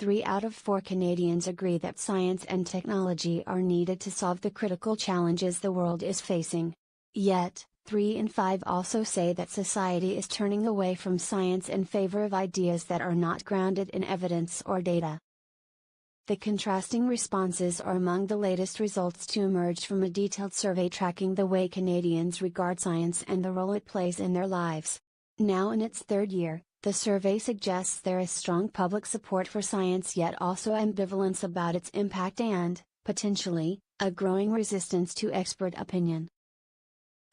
3 out of 4 Canadians agree that science and technology are needed to solve the critical challenges the world is facing. Yet, 3 in 5 also say that society is turning away from science in favor of ideas that are not grounded in evidence or data. The contrasting responses are among the latest results to emerge from a detailed survey tracking the way Canadians regard science and the role it plays in their lives. Now in its third year, the survey suggests there is strong public support for science yet also ambivalence about its impact and, potentially, a growing resistance to expert opinion.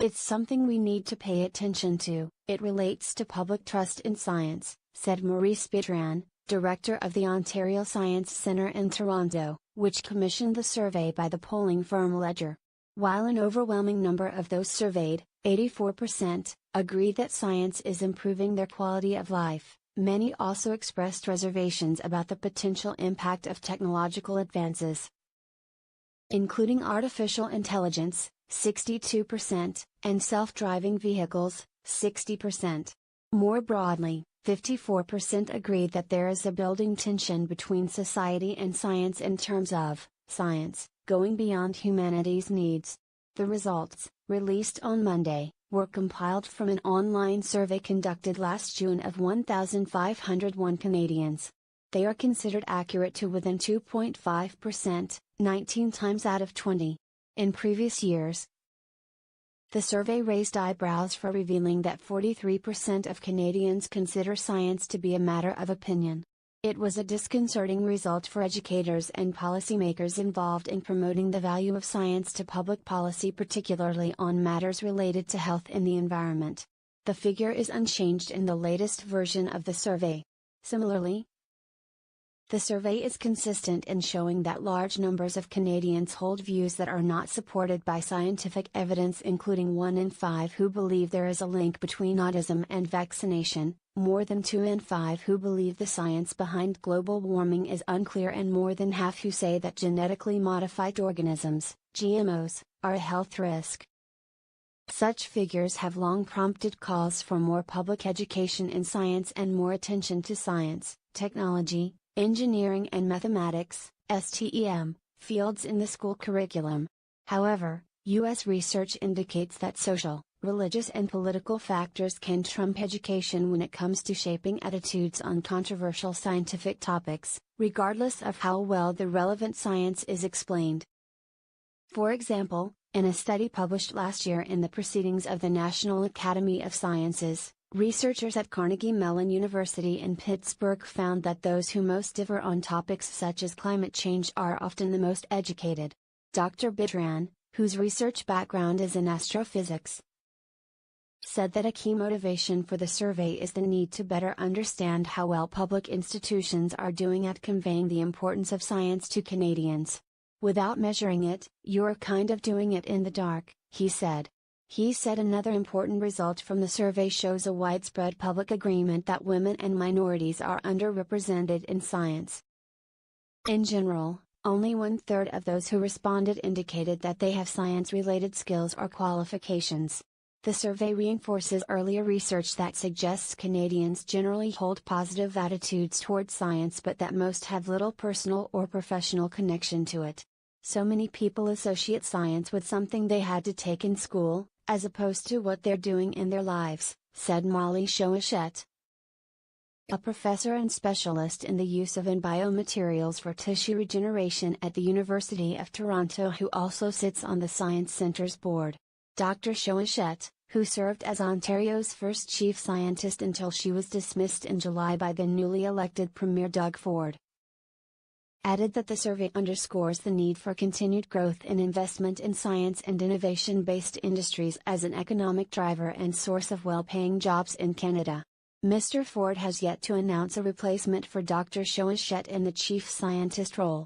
It's something we need to pay attention to. It relates to public trust in science, said Maurice Bertrand, director of the Ontario Science Centre in Toronto, which commissioned the survey by the polling firm Ledger. While an overwhelming number of those surveyed, 84%, agree that science is improving their quality of life, many also expressed reservations about the potential impact of technological advances, including artificial intelligence, 62%, and self-driving vehicles, 60%. More broadly, 54% agreed that there is a building tension between society and science in terms of science going beyond humanity's needs. The results, released on Monday, were compiled from an online survey conducted last June of 1,501 Canadians. They are considered accurate to within 2.5%, 19 times out of 20. In previous years, the survey raised eyebrows for revealing that 43% of Canadians consider science to be a matter of opinion. It was a disconcerting result for educators and policymakers involved in promoting the value of science to public policy, particularly on matters related to health and the environment. The figure is unchanged in the latest version of the survey. Similarly, the survey is consistent in showing that large numbers of Canadians hold views that are not supported by scientific evidence, including 1 in 5 who believe there is a link between autism and vaccination, more than 2 in 5 who believe the science behind global warming is unclear, and more than half who say that genetically modified organisms, GMOs, are a health risk. Such figures have long prompted calls for more public education in science and more attention to science, technology, engineering and mathematics, STEM, fields in the school curriculum. However, U.S. research indicates that social, religious and political factors can trump education when it comes to shaping attitudes on controversial scientific topics, regardless of how well the relevant science is explained. For example, in a study published last year in the Proceedings of the National Academy of Sciences, researchers at Carnegie Mellon University in Pittsburgh found that those who most differ on topics such as climate change are often the most educated. Dr. Bertrand, whose research background is in astrophysics, said that a key motivation for the survey is the need to better understand how well public institutions are doing at conveying the importance of science to Canadians. Without measuring it, you're kind of doing it in the dark, he said. He said another important result from the survey shows a widespread public agreement that women and minorities are underrepresented in science. In general, only 1/3 of those who responded indicated that they have science-related skills or qualifications. The survey reinforces earlier research that suggests Canadians generally hold positive attitudes towards science, but that most have little personal or professional connection to it. So many people associate science with something they had to take in school, as opposed to what they're doing in their lives, said Molly Shoashette, a professor and specialist in the use of biomaterials for tissue regeneration at the University of Toronto, who also sits on the Science Centre's board. Dr. Shoashette, who served as Ontario's first chief scientist until she was dismissed in July by the newly elected Premier Doug Ford, added that the survey underscores the need for continued growth in investment in science and innovation-based industries as an economic driver and source of well-paying jobs in Canada. Mr. Ford has yet to announce a replacement for Dr. Shoashette in the chief scientist role.